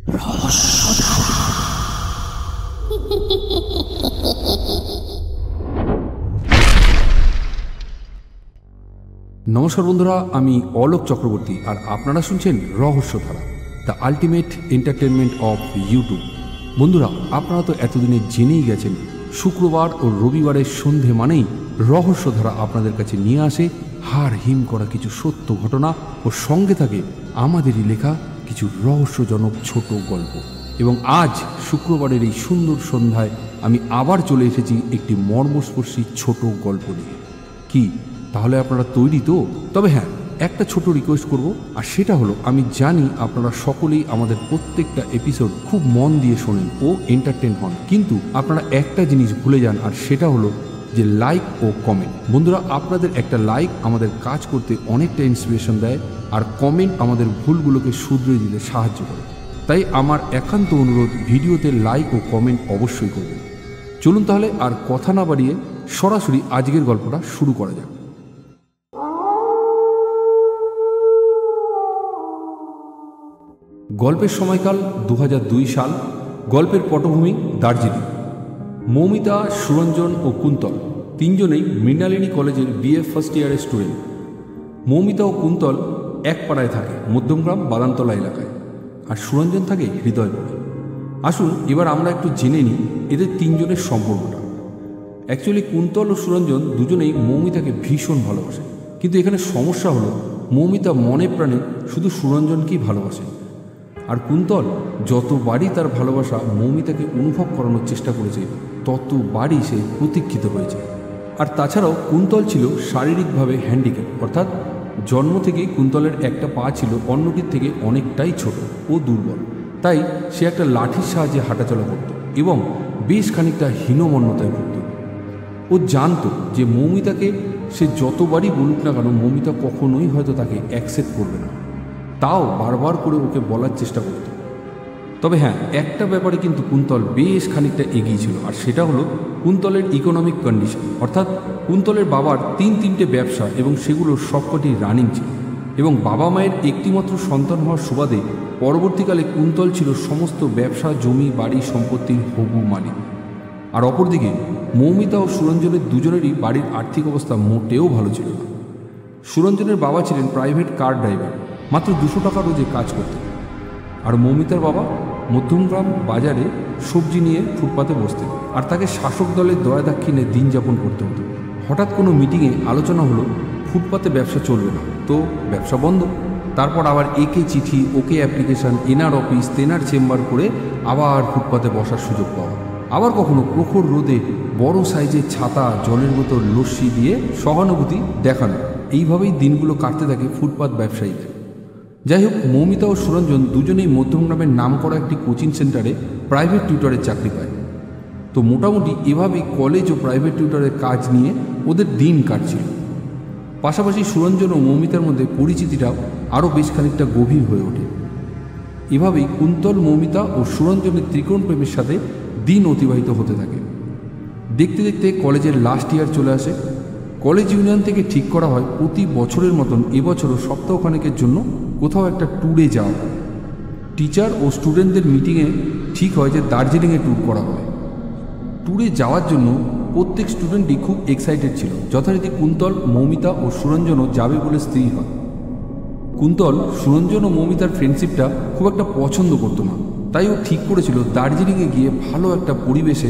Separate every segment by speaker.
Speaker 1: নমস্কার বন্ধুরা, আমি অলোক চক্রবর্তী আর আপনারা শুনছেন Rahasyadhara, the ultimate entertainment of YouTube. বন্ধুরা, আপনারা তো এতদিনে জেনেই গেছেন শুক্রবার ও রবিবারের সন্ধে মানেই রহস্যধারা আপনাদের কাছে নিয়ে আসে হাড় হিম করা কিছু সত্য ঘটনা ও সঙ্গে থাকে আমাদেরই লেখা কিছু রহস্যজনক ছোট গল্প। এবং আজ শুক্রবারের এই সুন্দর সন্ধ্যায় আমি আবার চলে এসেছি একটি মর্মস্পর্শী ছোট গল্প নিয়ে। কি তাহলে আপনারা তৈরি তো? তবে হ্যাঁ, একটা ছোট রিকোয়েস্ট করব, আর সেটা হলো, আমি জানি আপনারা সকলেই আমাদের প্রত্যেকটা এপিসোড খুব মন দিয়ে শোনেন ও এন্টারটেন হন, কিন্তু আপনারা একটা জিনিস ভুলে যান, আর সেটা হলো যে লাইক ও কমেন্ট। বন্ধুরা, আপনাদের একটা লাইক আমাদের কাজ করতে অনেকটা ইন্সপিরেশন দেয়, আর কমেন্ট আমাদের ভুলগুলোকে শুধরে দিতে সাহায্য করে। তাই আমার একান্ত অনুরোধ, ভিডিওতে লাইক ও কমেন্ট অবশ্যই করবেন। চলুন তাহলে আর কথা না বাড়িয়ে সরাসরি আজকের গল্পটা শুরু করা যাক। গল্পের সময়কাল 2002 সাল। গল্পের পটভূমি দার্জিলিং। মৌমিতা, সুরঞ্জন ও কুন্তল তিনজনেই মৃণালিনী কলেজের বিএ ফার্স্ট ইয়ারের স্টুডেন্ট। মৌমিতা ও কুন্তল এক পাড়ায় থাকে, মধ্যমগ্রাম বাদানতলা এলাকায়, আর সুরঞ্জন থাকে হৃদয়পুরে। আসুন এবার আমরা একটু জেনে নিই এদের তিনজনের সম্পর্কটা। অ্যাকচুয়ালি কুন্তল ও সুরঞ্জন দুজনেই মৌমিতাকে ভীষণ ভালোবাসে, কিন্তু এখানে সমস্যা হলো মৌমিতা মনে প্রাণে শুধু সুরঞ্জনকেই ভালোবাসে, আর কুন্তল যতবারই তার ভালোবাসা মৌমিতাকে অনুভব করানোর চেষ্টা করেছে ততবারই সে প্রতীক্ষিত হয়েছে। আর তাছাড়াও কুন্তল ছিল শারীরিকভাবে হ্যান্ডিক্যাপ, অর্থাৎ জন্ম থেকেই কুন্তলের একটা পা ছিল অন্যটির থেকে অনেকটাই ছোট ও দুর্বল। তাই সে একটা লাঠির সাহায্যে হাঁটাচলা করত এবং বেশ খানিকটা হীনমন্যতায় ভুগত। ও জানতো যে মৌমিতাকে সে যতবারই বলুক না কেন মৌমিতা কখনোই হয়তো তাকে অ্যাকসেপ্ট করবে না, তাও বারবার করে ওকে বলার চেষ্টা করত। তবে হ্যাঁ, একটা ব্যাপারে কিন্তু কুন্তল বেশ খানিকটা এগিয়ে ছিল, আর সেটা হলো কুন্তলের ইকোনমিক কন্ডিশন। অর্থাৎ কুন্তলের বাবার তিনটে ব্যবসা এবং সেগুলো সবকটি রানিং ছিল, এবং বাবা মায়ের একটিমাত্র সন্তান হওয়ার সুবাদে পরবর্তীকালে কুন্তল ছিল সমস্ত ব্যবসা, জমি, বাড়ি, সম্পত্তির হবু মালিক। আর অপরদিকে মৌমিতা ও সুরঞ্জনের দুজনেরই বাড়ির আর্থিক অবস্থা মোটেও ভালো ছিল না। সুরঞ্জনের বাবা ছিলেন প্রাইভেট কার ড্রাইভার, মাত্র 200 টাকা রোজে কাজ করতেন। আর মৌমিতার বাবা মধ্যমগ্রাম বাজারে সবজি নিয়ে ফুটপাতে বসতেন, আর তাকে শাসক দলের দয়া দাক্ষিণ্যে দিন যাপন করতে হতো। হঠাৎ কোনো মিটিংয়ে আলোচনা হলো ফুটপাতে ব্যবসা চলবে না, তো ব্যবসা বন্ধ। তারপর আবার একে চিঠি, ওকে অ্যাপ্লিকেশন, এনার অফিস, তেনার চেম্বার করে আবার ফুটপাতে বসার সুযোগ পাওয়া। আবার কখনো প্রখর রোদে বড় সাইজের ছাতা, জলের বোতল, লস্যি দিয়ে সহানুভূতি দেখানো। এইভাবেই দিনগুলো কাটতে থাকে ফুটপাত ব্যবসায়ীদের। যাই হোক, মৌমিতা ও সুরঞ্জন দুজনেই মধ্যমগ্রামের নাম করা একটি কোচিং সেন্টারে প্রাইভেট টিউটরের চাকরি পায়। তো মোটামুটি এভাবেই কলেজ ও প্রাইভেট টিউটরের কাজ নিয়ে ওদের দিন কাটছিল। পাশাপাশি সুরঞ্জন ও মৌমিতার মধ্যে পরিচিতিটাও আরও বেশ খানিকটা গভীর হয়ে ওঠে। এভাবেই কুন্তল, মৌমিতা ও সুরঞ্জনের ত্রিকোণ প্রেমের সাথে দিন অতিবাহিত হতে থাকে। দেখতে দেখতে কলেজের লাস্ট ইয়ার চলে আসে। কলেজ ইউনিয়ন থেকে ঠিক করা হয় প্রতি বছরের মতন এবছরও সপ্তাহখানেকের জন্য কোথাও একটা ট্যুরে যাওয়া হয়। টিচার ও স্টুডেন্টদের মিটিংয়ে ঠিক হয় যে দার্জিলিংয়ে ট্যুর করা হবে। ট্যুরে যাওয়ার জন্য প্রত্যেক স্টুডেন্টই খুব এক্সাইটেড ছিল। যথারীতি কুন্তল, মৌমিতা ও সুরঞ্জনও যাবে বলে স্থির হয়। কুন্তল সুরঞ্জন ও মৌমিতার ফ্রেন্ডশিপটা খুব একটা পছন্দ করতো না, তাই ও ঠিক করেছিল দার্জিলিংয়ে গিয়ে ভালো একটা পরিবেশে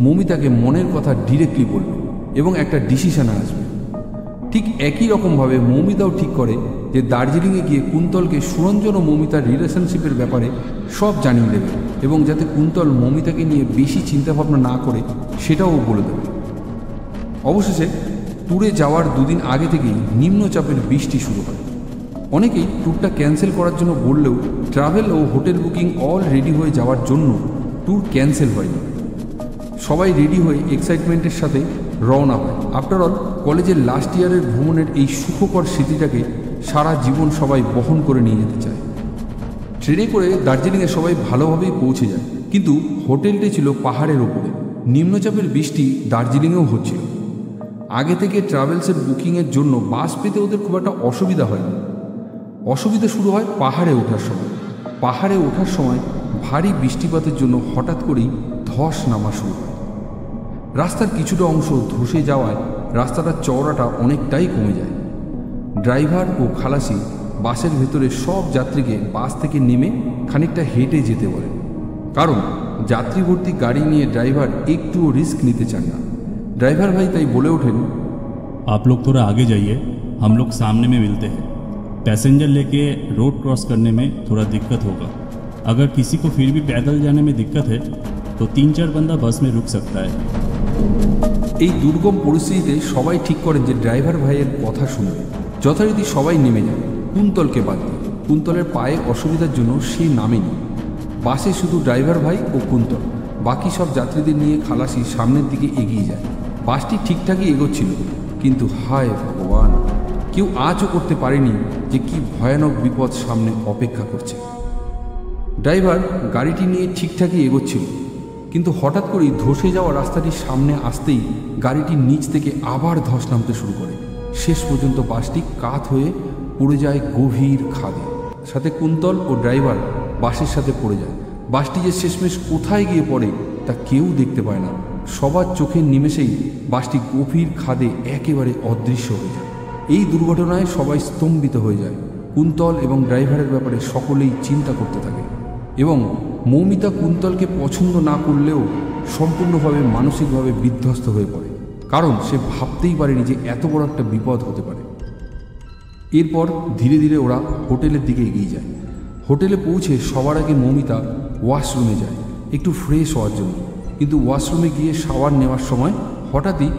Speaker 1: মৌমিতাকে মনের কথা ডিরেক্টলি বলবে এবং একটা ডিসিশনে আসবে। ঠিক একই রকমভাবে মৌমিতাও ঠিক করে যে দার্জিলিংয়ে গিয়ে কুন্তলকে সুরঞ্জন ও মৌমিতার রিলেশনশিপের ব্যাপারে সব জানিয়ে দেবে, এবং যাতে কুন্তল মৌমিতাকে নিয়ে বেশি চিন্তাভাবনা না করে সেটাও বলে দেবে। অবশেষে ট্যুরে যাওয়ার দুদিন আগে থেকেই নিম্নচাপের বৃষ্টি শুরু হয়। অনেকেই ট্যুরটা ক্যান্সেল করার জন্য বললেও ট্রাভেল ও হোটেল বুকিং অল রেডি হয়ে যাওয়ার জন্য ট্যুর ক্যান্সেল হয়নি। সবাই রেডি হয়ে এক্সাইটমেন্টের সাথে রওনা হয়। আফটার অল, কলেজের লাস্ট ইয়ারের ভ্রমণের এই সুখকর স্মৃতিটাকে সারা জীবন সবাই বহন করে নিয়ে যেতে চায়। ট্রেনে করে দার্জিলিংয়ে সবাই ভালোভাবেই পৌঁছে যায়, কিন্তু হোটেলটি ছিল পাহাড়ের ওপরে। নিম্নচাপের বৃষ্টি দার্জিলিংয়েও হচ্ছিল। আগে থেকে ট্রাভেলসের বুকিংয়ের জন্য বাস পেতে ওদের খুব একটা অসুবিধা হয়নি। অসুবিধা শুরু হয় পাহাড়ে ওঠার সময়। পাহাড়ে ওঠার সময় ভারী বৃষ্টিপাতের জন্য হঠাৎ করেই ধস নামা শুরু হয়। রাস্তার কিছুটা অংশ ধসে যাওয়ায় রাস্তাটার চওড়াটা অনেকটাই কমে যায়। ড্রাইভার ও খালাসি বাসের ভেতরে সব যাত্রীকে বাস থেকে নেমে খানিকটা হেঁটে যেতে বলেন, কারণ যাত্রী ভর্তি গাড়ি নিয়ে ড্রাইভার একটুও রিস্ক নিতে চান না। ড্রাইভার ভাই তাই বলে ওঠেন,
Speaker 2: आप लोग थोड़ा आगे जाइए, हम लोग सामने में मिलते हैं। पैसेंजर लेके रोड क्रॉस करने में थोड़ा दिक्कत होगा। अगर किसी को फिर भी पैदल जाने में दिक्कत है तो 3-4 बंदा बस में रुक सकता है।
Speaker 1: এই দুর্গম পরিস্থিতিতে সবাই ঠিক করেন যে ড্রাইভার ভাইয়ের কথা শুনবে। যথারীতি সবাই নেমে যায়, কুন্তলকে বাদ দিয়ে। কুন্তলের পায়ে অসুবিধার জন্য সে নামেনি। বাসে শুধু ড্রাইভার ভাই ও কুন্তল, বাকি সব যাত্রীদের নিয়ে খালাসি সামনের দিকে এগিয়ে যায়। বাসটি ঠিকঠাকই এগোচ্ছিল, কিন্তু হায় ভগবান, কেউ আজও করতে পারেনি যে কি ভয়ানক বিপদ সামনে অপেক্ষা করছে। ড্রাইভার গাড়িটি নিয়ে ঠিকঠাকই এগোচ্ছিল, কিন্তু হঠাৎ করেই ধসে যাওয়া রাস্তাটির সামনে আসতেই গাড়িটির নিচ থেকে আবার ধস নামতে শুরু করে। শেষ পর্যন্ত বাসটি কাত হয়ে পড়ে যায় গভীর খাদে। সাথে কুন্তল ও ড্রাইভার বাসের সাথে পড়ে যায়। বাসটি যে শেষমেশ কোথায় গিয়ে পড়ে তা কেউ দেখতে পায় না। সবার চোখের নিমেষেই বাসটি গভীর খাদে একেবারে অদৃশ্য হয়ে যায়। এই দুর্ঘটনায় সবাই স্তম্ভিত হয়ে যায়। কুন্তল এবং ড্রাইভারের ব্যাপারে সকলেই চিন্তা করতে থাকে, এবং মৌমিতা কুন্তলকে পছন্দ না করলেও সম্পূর্ণভাবে মানসিকভাবে বিধ্বস্ত হয়ে পড়ে, কারণ সে ভাবতেই পারেনি যে এত বড় একটা বিপদ হতে পারে। এরপর ধীরে ধীরে ওরা হোটেলের দিকে এগিয়ে যায়। হোটেলে পৌঁছে সবার আগে মৌমিতা ওয়াশরুমে যায় একটু ফ্রেশ হওয়ার জন্য, কিন্তু ওয়াশরুমে গিয়ে শাওয়ার নেওয়ার সময় হঠাৎই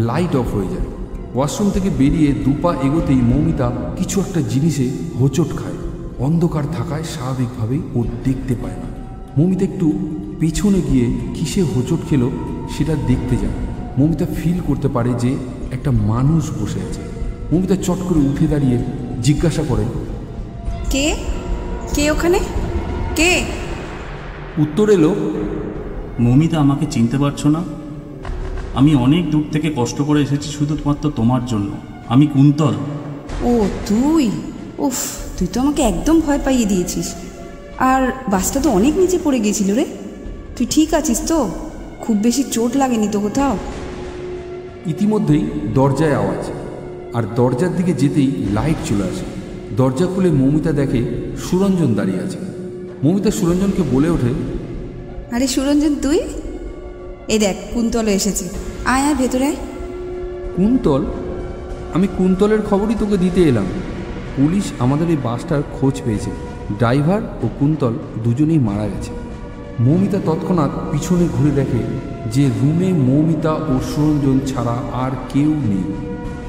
Speaker 1: লাইট অফ হয়ে যায়। ওয়াশরুম থেকে বেরিয়ে দুপা এগোতেই মৌমিতা কিছু একটা জিনিসে হোঁচট খায়। অন্ধকার থাকায় স্বাভাবিকভাবেই ও দেখতে পায় না। মৌমিতা একটু পেছনে গিয়ে কিসে হোঁচট খেল সেটা দেখতে যায়। মৌমিতা ফিল করতে পারে যে একটা মানুষ বসে আছে। মৌমিতা চট করে উঠে দাঁড়িয়ে জিজ্ঞাসা করে,
Speaker 3: কে কে ওখানে, কে?
Speaker 1: উত্তর এলো,
Speaker 2: মৌমিতা, আমাকে চিনতে পারছো না? আমি অনেক দূর থেকে কষ্ট করে এসেছি শুধুমাত্র তোমার জন্য। আমি কুন্তল।
Speaker 3: ও তুই? উফ, তুই তো আমাকে একদম ভয় পাইয়ে দিয়েছিস। আর বাসটা তো অনেক নিচে পড়ে গেছিল রে। তুই ঠিক আছিস তো? খুব বেশি চোট লাগেনি তো কোথাও?
Speaker 1: ইতিমধ্যেই দরজায় আওয়াজ, আর দরজার দিকে যেতেই লাইট চলে আসে। দরজা খুলে মৌমিতা দেখে সুরঞ্জন দাঁড়িয়ে আছে। মৌমিতা সুরঞ্জনকে বলে ওঠে,
Speaker 3: আরে সুরঞ্জন, তুই? এই দেখ, কুন্তল এসেছে। আয় আয়, ভেতরে আয়।
Speaker 1: কুন্তল? আমি কুন্তলের খবরই তোকে দিতে এলাম। পুলিশ আমাদের এই বাসটার খোঁজ পেয়েছে। ড্রাইভার ও কুন্তল দুজনেই মারা গেছে। মৌমিতা তৎক্ষণাৎ পিছনে ঘুরে দেখে যে রুমে মৌমিতা ও সুরঞ্জন ছাড়া আর কেউ নেই।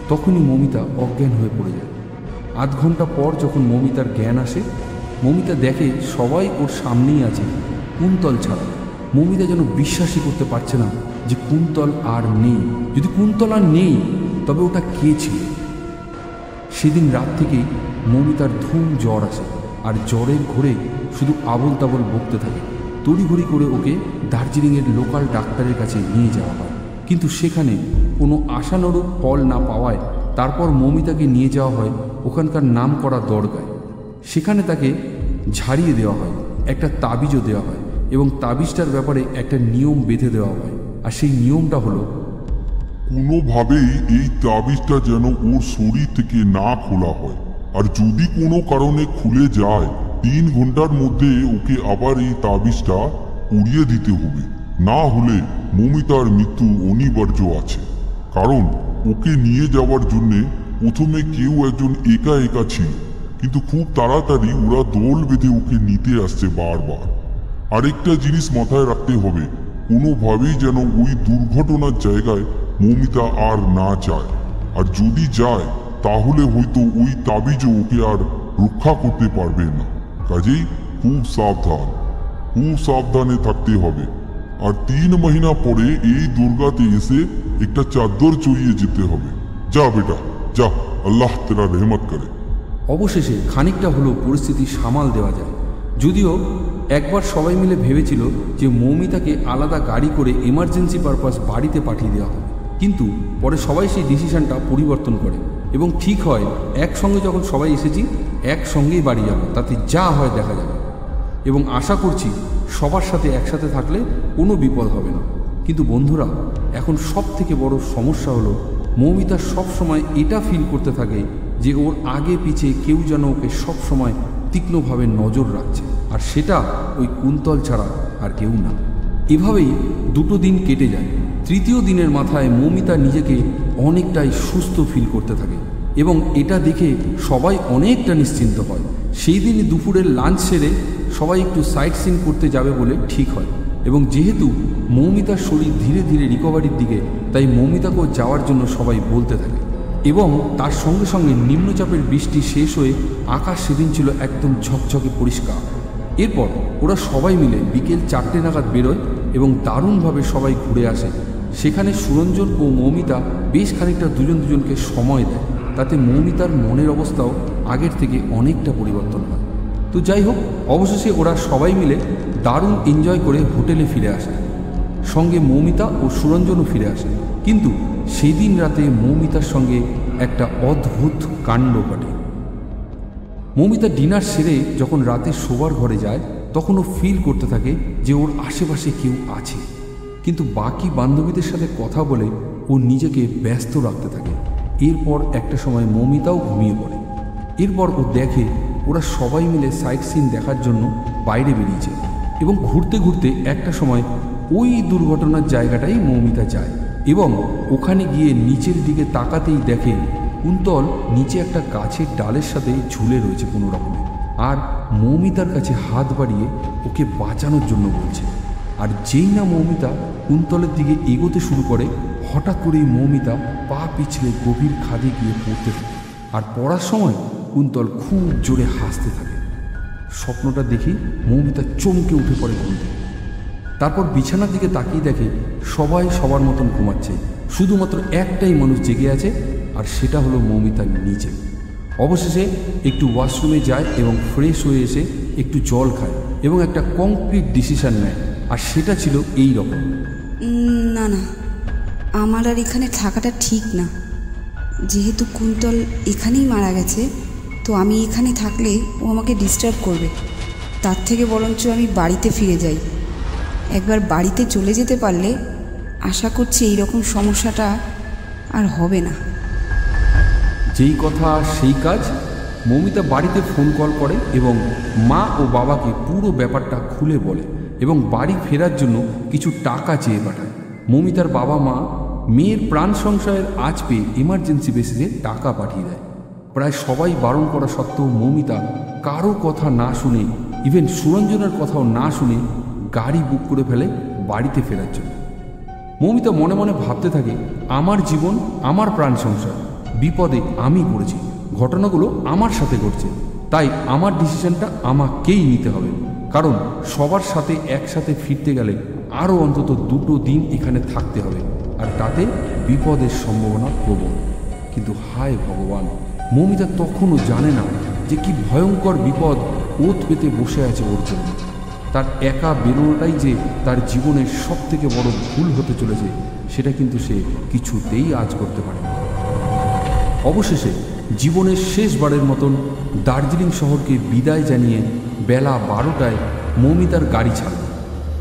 Speaker 1: তখনই মৌমিতা অজ্ঞান হয়ে পড়ে যায়। আধ ঘন্টা পর যখন মৌমিতার জ্ঞান আসে, মৌমিতা দেখে সবাই ওর সামনেই আছে, কুন্তল ছাড়া। মৌমিতা যেন বিশ্বাসই করতে পারছে না যে কুন্তল আর নেই। যদি কুন্তল আর নেই, তবে ওটা কে ছিল? সেদিন রাত থেকেই মৌমিতার ধুম জ্বর আসে, আর জ্বরের ঘোরে শুধু আবল তাবল বকতে থাকে। তড়িঘড়ি করে ওকে দার্জিলিংয়ের লোকাল ডাক্তারের কাছে নিয়ে যাওয়া হয়, কিন্তু সেখানে কোনো আশানুরূপ ফল না পাওয়ায় তারপর মৌমিতাকে নিয়ে যাওয়া হয় ওখানকার নাম করা দরগায়। সেখানে তাকে ঝাড়িয়ে দেওয়া হয়, একটা তাবিজও দেওয়া হয়, এবং তাবিজটার ব্যাপারে একটা নিয়ম বেঁধে দেওয়া হয়। আর সেই নিয়মটা হলো,
Speaker 4: কোনোভাবেই এই তাবিজটা যেন ওর শরীর থেকে না খোলা হয়, আর যদি কোনো কারণে খুলে যায় 3 ঘন্টার মধ্যে ওকে আবার এই তাবিজটা উড়িয়ে দিতে হবে। না হলে মৌমিতার মৃত্যু অনিবার্য আছে। কারণ ওকে নিয়ে যাওয়ার জন্যে প্রথমে কেউ একজন একা একা ছিল, কিন্তু খুব তাড়াতাড়ি ওরা দল বেঁধে ওকে নিতে আসছে বারবার। আরেকটা জিনিস মাথায় রাখতে হবে, কোনোভাবেই যেন ওই দুর্ঘটনার জায়গায় মৌমিতা আর না যায়, আর যদি যায় তাহলে হয়তো ওই তাবিজও ওকে আর রক্ষা করতে পারবে না। কাজেই খুব সাবধানে থাকতে হবে। আর 3 মহিনা পরে এই দুর্গাতে এসে একটা চাদর চড়িয়ে যেতে হবে। যা বেটা যা, আল্লাহ তেরা রহমত করে।
Speaker 1: অবশেষে খানিকটা হলেও পরিস্থিতি সামাল দেওয়া যায়। যদিও একবার সবাই মিলে ভেবেছিল যে মৌমিতাকে আলাদা গাড়ি করে এমার্জেন্সি পারপাস বাড়িতে পাঠিয়ে দেওয়া হবে, কিন্তু পরে সবাই সেই ডিসিশনটা পরিবর্তন করে এবং ঠিক হয় একসঙ্গে যখন সবাই এসেছি একসঙ্গেই বাড়ি যাব, তাতে যা হয় দেখা যাবে। এবং আশা করছি সবার সাথে একসাথে থাকলে কোনো বিপদ হবে না। কিন্তু বন্ধুরা, এখন সব থেকে বড় সমস্যা হলো মৌমিতা সবসময় এটা ফিল করতে থাকে যে ওর আগে পিছে কেউ যেন ওকে সবসময় তীক্ষ্ণভাবে নজর রাখছে, আর সেটা ওই কুন্তল ছাড়া আর কেউ না। এভাবেই 2 দিন কেটে যায়। 3য় দিনের মাথায় মৌমিতা নিজেকে অনেকটাই সুস্থ ফিল করতে থাকে এবং এটা দেখে সবাই অনেকটা নিশ্চিন্ত হয়। সেই দিনই দুপুরের লাঞ্চ সেরে সবাই একটু সাইট সিন করতে যাবে বলে ঠিক হয়, এবং যেহেতু মৌমিতার শরীর ধীরে ধীরে রিকভারির দিকে, তাই মৌমিতাকেও যাওয়ার জন্য সবাই বলতে থাকে। এবং তার সঙ্গে সঙ্গে নিম্নচাপের বৃষ্টি শেষ হয়ে আকাশ সেদিন ছিল একদম ঝকঝকে পরিষ্কার। এরপর ওরা সবাই মিলে বিকেল 4টে নাগাদ বেরোয় এবং দারুণভাবে সবাই ঘুরে আসে। সেখানে সুরঞ্জন ও মৌমিতা বেশ খানিকটা দুজনকে সময় দেয়, তাতে মৌমিতার মনের অবস্থাও আগের থেকে অনেকটা পরিবর্তন হয়। তো যাই হোক, অবশেষে ওরা সবাই মিলে দারুণ এনজয় করে হোটেলে ফিরে আসে। সঙ্গে মৌমিতা ও সুরঞ্জনও ফিরে আসে। কিন্তু সেদিন রাতে মৌমিতার সঙ্গে একটা অদ্ভুত কাণ্ড ঘটে। মৌমিতা ডিনার সেরে যখন রাতে শোবার ঘরে যায়, তখন ও ফিল করতে থাকে যে ওর আশেপাশে কেউ আছে, কিন্তু বাকি বান্ধবীদের সাথে কথা বলে ও নিজেকে ব্যস্ত রাখতে থাকে। এরপর একটা সময় মৌমিতাও ঘুমিয়ে পড়ে। এরপর ও দেখে ওরা সবাই মিলে সাইট সিন দেখার জন্য বাইরে বেরিয়েছে, এবং ঘুরতে ঘুরতে একটা সময় ওই দুর্ঘটনার জায়গাটাই মৌমিতা যায়, এবং ওখানে গিয়ে নিচের দিকে তাকাতেই দেখে কুন্তল নিচে একটা গাছের ডালের সাথে ঝুলে রয়েছে কোনো রকমে, আর মৌমিতার কাছে হাত বাড়িয়ে ওকে বাঁচানোর জন্য বলছে। আর যেই না মৌমিতা কুন্তলের দিকে এগোতে শুরু করে, হঠাৎ করেই মৌমিতা পা পিছলে গভীর খাদে গিয়ে পড়তে থাকে, আর পড়ার সময় কুন্তল খুব জোরে হাসতে থাকে। স্বপ্নটা দেখে মৌমিতা চমকে উঠে পড়ে ঘুম থেকে। তারপর বিছানার দিকে তাকিয়ে দেখে সবাই সবার মতন ঘুমাচ্ছে, শুধুমাত্র একটাই মানুষ জেগে আছে, আর সেটা হলো মৌমিতার নিজে। অবশেষে একটু ওয়াশরুমে যায় এবং ফ্রেশ হয়ে এসে একটু জল খায় এবং একটা কংক্রিট ডিসিশন নেয়, আর সেটা ছিল এই রকম:
Speaker 3: না না, আমার আর এখানে থাকাটা ঠিক না। যেহেতু কুন্তল এখানেই মারা গেছে, তো আমি এখানে থাকলে ও আমাকে ডিস্টার্ব করবে। তার থেকে বরঞ্চ আমি বাড়িতে ফিরে যাই। একবার বাড়িতে চলে যেতে পারলে আশা করছি এই রকম সমস্যাটা আর হবে না।
Speaker 1: যেই কথা সেই কাজ। মৌমিতা বাড়িতে ফোন কল করে এবং মা ও বাবাকে পুরো ব্যাপারটা খুলে বলে এবং বাড়ি ফেরার জন্য কিছু টাকা চেয়ে পাঠায়। মৌমিতার বাবা মা মেয়ের প্রাণ সংশয়ের আঁচ পেয়ে এমার্জেন্সি বেসিসে টাকা পাঠিয়ে দেয়। প্রায় সবাই বারণ করা সত্ত্বেও মৌমিতা কারো কথা না শুনে, ইভেন সুরঞ্জনের কথাও না শুনে গাড়ি বুক করে ফেলে বাড়িতে ফেরার জন্য। মৌমিতা মনে মনে ভাবতে থাকে, আমার জীবন, আমার প্রাণ সংশয়, বিপদে আমি পড়েছি, ঘটনাগুলো আমার সাথে ঘটছে, তাই আমার ডিসিশনটা আমাকেই নিতে হবে। কারণ সবার সাথে একসাথে ফিরতে গেলে আরও অন্তত 2 দিন এখানে থাকতে হবে, আর তাতে বিপদের সম্ভাবনা প্রবল। কিন্তু হায় ভগবান, মৌমিতা তখনও জানে না যে কি ভয়ঙ্কর বিপদ ওত পেতে বসে আছে ওর জন্য। তার একা বেরোনোটাই যে তার জীবনের সব থেকে বড় ভুল হতে চলেছে, সেটা কিন্তু সে কিছুতেই আজ করতে পারে না। অবশেষে জীবনের শেষবারের মতন দার্জিলিং শহরকে বিদায় জানিয়ে বেলা 12টায় মৌমিতার গাড়ি ছাড়ল।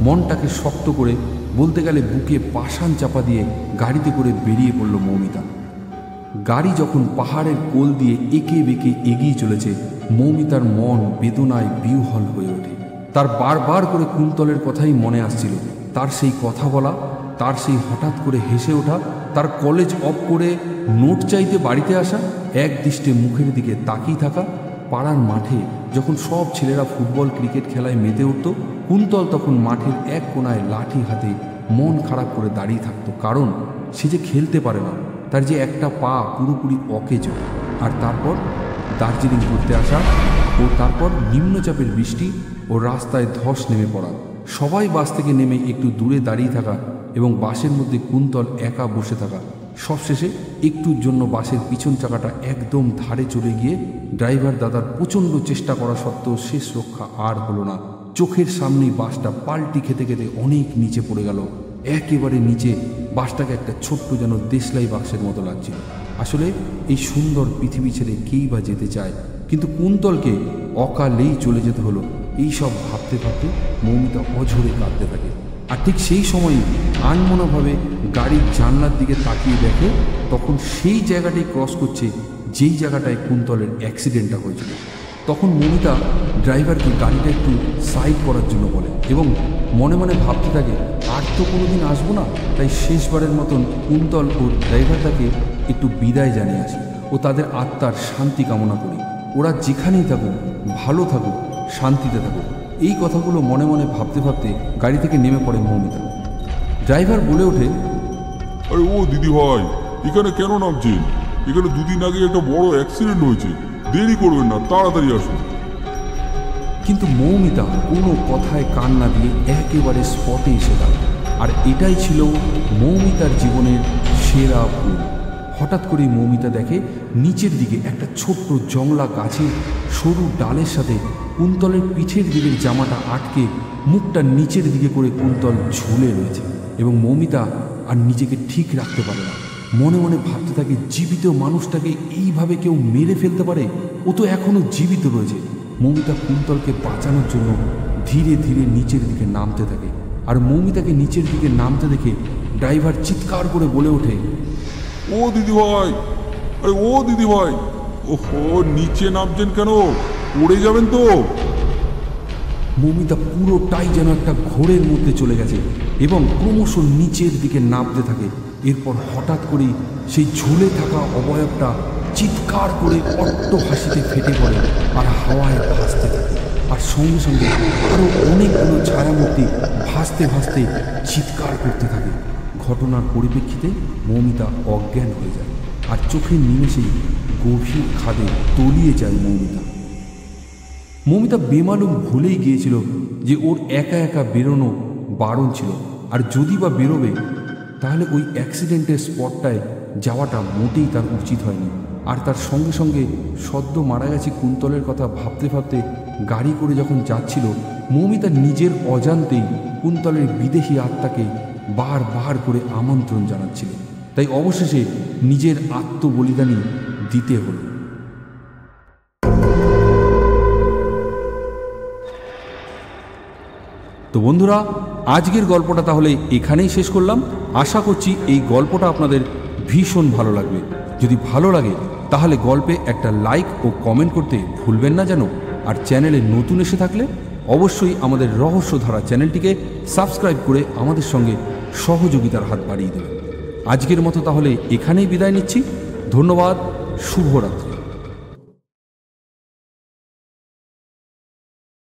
Speaker 1: মনটাকে শক্ত করে, বলতে গেলে বুকে পাষাণ চাপা দিয়ে গাড়িতে করে বেরিয়ে পড়ল মৌমিতা। গাড়ি যখন পাহাড়ের কোল দিয়ে এঁকে বেঁকে এগিয়ে চলেছে, মৌমিতার মন বেদনায় বিহ্বল হয়ে ওঠে। তার বারবার করে কুন্তলের কথাই মনে আসছিল, তার সেই কথা বলা, তার সেই হঠাৎ করে হেসে ওঠা, তার কলেজ অফ করে নোট চাইতে বাড়িতে আসা, এক দৃষ্টে মুখের দিকে তাকিয়ে থাকা, পাড়ার মাঠে যখন সব ছেলেরা ফুটবল ক্রিকেট খেলায় মেতে উঠত, কুন্তল তখন মাঠের এক কোনায় লাঠি হাতে মন খারাপ করে দাঁড়িয়ে থাকতো, কারণ সে যে খেলতে পারে না, তার যে একটা পা পুরোপুরি অকেজ। আর তারপর দার্জিলিং ঘুরতে আসা, ও তারপর নিম্নচাপের বৃষ্টি ও রাস্তায় ধস নেমে পড়া, সবাই বাস থেকে নেমে একটু দূরে দাঁড়িয়ে থাকা এবং বাসের মধ্যে কুন্তল একা বসে থাকা, সবশেষে একটুর জন্য বাসের পিছন চাকাটা একদম ধারে চলে গিয়ে ড্রাইভার দাদার প্রচণ্ড চেষ্টা করা সত্ত্বেও শেষ রক্ষা আর হলো না। চোখের সামনেই বাসটা পাল্টি খেতে খেতে অনেক নিচে পড়ে গেল। একেবারে নিচে বাসটাকে একটা ছোট্ট যেন দেশলাই বাক্সের মতো লাগছিল। আসলে এই সুন্দর পৃথিবী ছেড়ে কেই বা যেতে চায়, কিন্তু কুন্তলকে অকালেই চলে যেতে হলো এই সব ভাবতে ভাবতে মৌমিতা অঝরে কাঁদতে থাকে। আর ঠিক সেই সময়ই আনমনাভাবে গাড়ির জানলার দিকে তাকিয়ে দেখে তখন সেই জায়গাটাই ক্রস করছে যেই জায়গাটায় কুন্তলের অ্যাক্সিডেন্টটা হয়েছিল। তখন মৌমিতা ড্রাইভারকে গাড়িটা একটু সাইড করার জন্য বলে এবং মনে মনে ভাবতে থাকে আর তো কোনোদিন আসবো না, তাই শেষবারের মতন কুন্তল ও ড্রাইভারটাকে একটু বিদায় জানিয়ে আসি ও তাদের আত্মার শান্তি কামনা করি। ওরা যেখানেই থাকুক ভালো থাকুক, শান্তিতে থাকুক, এই কথাগুলো মনে মনে ভাবতে ভাবতে গাড়ি থেকে নেমে পড়ে মৌমিতা। ড্রাইভার বলে ওঠে,
Speaker 4: আরে ও দিদি ভাই, এখানে কেন নামছেন? এখানে দুদিন আগে একটা বড় অ্যাক্সিডেন্ট হয়েছে, দেরি করবেন না, তাড়াতাড়ি আসুন।
Speaker 1: কিন্তু মৌমিতা কোনো কথায় কান না দিয়ে একেবারে স্পটে এসে দাঁড়ায়। আর এটাই ছিল মৌমিতার জীবনের সেরা ভুল। হঠাৎ করেই মৌমিতা দেখে নিচের দিকে একটা ছোট্ট জংলা গাছের সরু ডালের সাথে কুন্তলের পিঠের দিকের জামাটা আটকে মুখটা নিচের দিকে করে কুন্তল ঝুলে রয়েছে এবং মৌমিতা আর নিজেকে ঠিক রাখতে পারে না। মনে মনে ভাবতে থাকে জীবিত মানুষটাকে এইভাবে কেউ মেরে ফেলতে পারে? ও তো এখনও জীবিত রয়েছে। মৌমিতা কুন্তলকে বাঁচানোর জন্য ধীরে ধীরে নিচের দিকে নামতে থাকে। আর মৌমিতাকে নিচের দিকে নামতে দেখে ড্রাইভার চিৎকার করে বলে ওঠে,
Speaker 4: ও দিদি ভাই, আরে ও দিদি ভাই, ওহো নিচে নামছেন কেন? পড়ে যাবেন তো।
Speaker 1: মৌমিতা পুরোটাই যেন একটা ঘোরের মধ্যে চলে গেছে এবং ক্রমশ নিচের দিকে নামতে থাকে। এরপর হঠাৎ করেই সেই ঝুলে থাকা অবয়বটা চিৎকার করে অট্ট হাসিতে ফেটে পড়ে আর হাওয়ায় ভাসতে থাকে। আর সঙ্গে সঙ্গে আরও অনেকগুলো ছায়ামূর্তি ভাসতে ভাসতে চিৎকার করতে থাকে। ঘটনার পরিপ্রেক্ষিতে মৌমিতা অজ্ঞান হয়ে যায় আর চোখের নিমেষেই গভীর খাদে তলিয়ে যায় মৌমিতা। মৌমিতা বেমালুম ভুলেই গিয়েছিল যে ওর একা একা বেরোনো বারণ ছিল, আর যদি বা বেরোবে তাহলে ওই অ্যাক্সিডেন্টের স্পটটায় যাওয়াটা মোটেই তার উচিত হয়নি। আর তার সঙ্গে সঙ্গে সদ্য মারা গেছে কুন্তলের কথা ভাবতে ভাবতে গাড়ি করে যখন যাচ্ছিল, মৌমিতা নিজের অজান্তেই কুন্তলের বিদেশি আত্মাকে বারবার করে আমন্ত্রণ জানাচ্ছিল। তাই অবশেষে নিজের আত্মবলিদানই দিতে হলো। তো বন্ধুরা, আজকের গল্পটা তাহলে এখানেই শেষ করলাম। আশা করছি এই গল্পটা আপনাদের ভীষণ ভালো লাগবে। যদি ভালো লাগে তাহলে গল্পে একটা লাইক ও কমেন্ট করতে ভুলবেন না যেন। আর চ্যানেলে নতুন এসে থাকলে অবশ্যই আমাদের রহস্যধারা চ্যানেলটিকে সাবস্ক্রাইব করে আমাদের সঙ্গে সহযোগিতার হাত বাড়িয়ে দেবেন। আজকের মতো তাহলে এখানেই বিদায় নিচ্ছি। ধন্যবাদ। শুভরাত্রি।